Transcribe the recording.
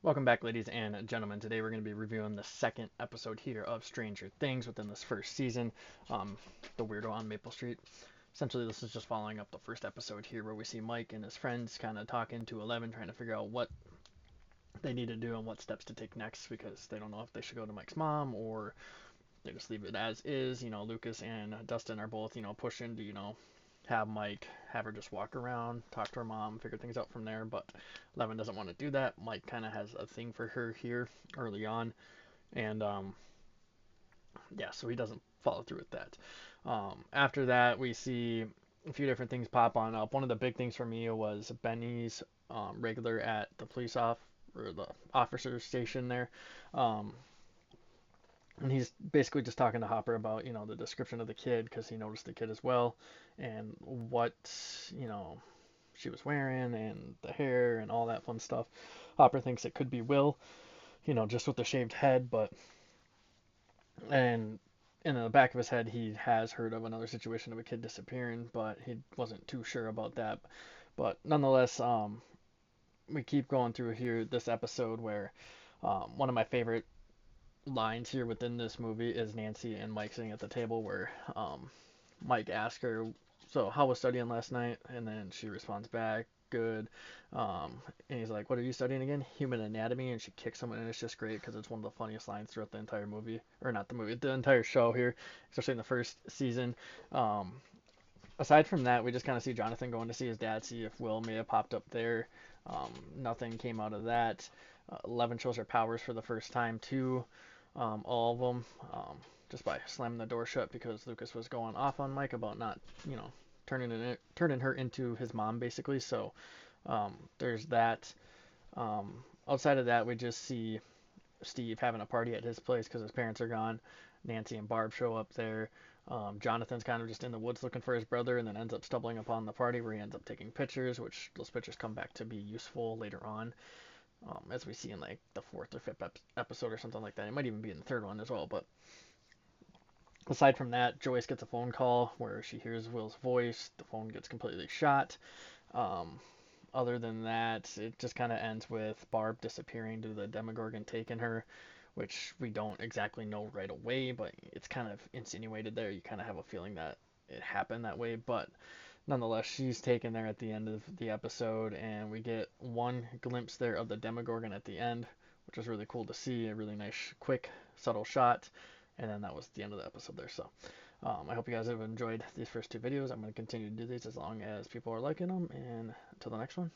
Welcome back, ladies and gentlemen. Today we're going to be reviewing the second episode here of Stranger Things within this first season, the Weirdo on Maple Street. Essentially, this is just following up the first episode here where we see Mike and his friends kind of talking to Eleven, trying to figure out what they need to do and what steps to take next because they don't know if they should go to Mike's mom or they just leave it as is. Lucas and Dustin are both, pushing to, have Mike have her just walk around, talk to her mom, figure things out from there. But Levin doesn't want to do that. Mike kind of has a thing for her here early on, and yeah, so he doesn't follow through with that. After that, we see a few different things pop on up. One of the big things for me was Benny's regular at the police off or the officer station there. Um, and he's basically just talking to Hopper about the description of the kid because he noticed the kid as well and what you know she was wearing and the hair and all that fun stuff. Hopper thinks it could be Will, just with the shaved head, but and in the back of his head he has heard of another situation of a kid disappearing, but he wasn't too sure about that. But nonetheless, we keep going through here this episode where one of my favorite lines here within this movie is Nancy and Mike sitting at the table where Mike asks her, "So how was studying last night?" And then she responds back, "Good." And he's like, "What are you studying again?" "Human anatomy." And she kicks him, and it's just great because it's one of the funniest lines throughout the entire movie, or not the movie, the entire show here, especially in the first season. Um, Aside from that, we just kind of see Jonathan going to see his dad, see if Will may have popped up there. Nothing came out of that. Eleven shows her powers for the first time too, all of them, just by slamming the door shut because Lucas was going off on Mike about not, turning her into his mom basically. So there's that. Outside of that, we just see Steve having a party at his place because his parents are gone. Nancy and Barb show up there. Jonathan's kind of just in the woods looking for his brother and then ends up stumbling upon the party where he ends up taking pictures, which those pictures come back to be useful later on, as we see in like the fourth or fifth episode or something like that. It might even be in the third one as well. But aside from that, Joyce gets a phone call where she hears Will's voice. The phone gets completely shot. Um, Other than that, it just kind of ends with Barb disappearing due to the Demogorgon taking her, which we don't exactly know right away, but it's kind of insinuated there. You kind of have a feeling that it happened that way, but nonetheless, she's taken there at the end of the episode, and we get one glimpse there of the Demogorgon at the end, which was really cool to see. A really nice, quick, subtle shot, and then that was the end of the episode there. So I hope you guys have enjoyed these first two videos. I'm going to continue to do these as long as people are liking them, and until the next one.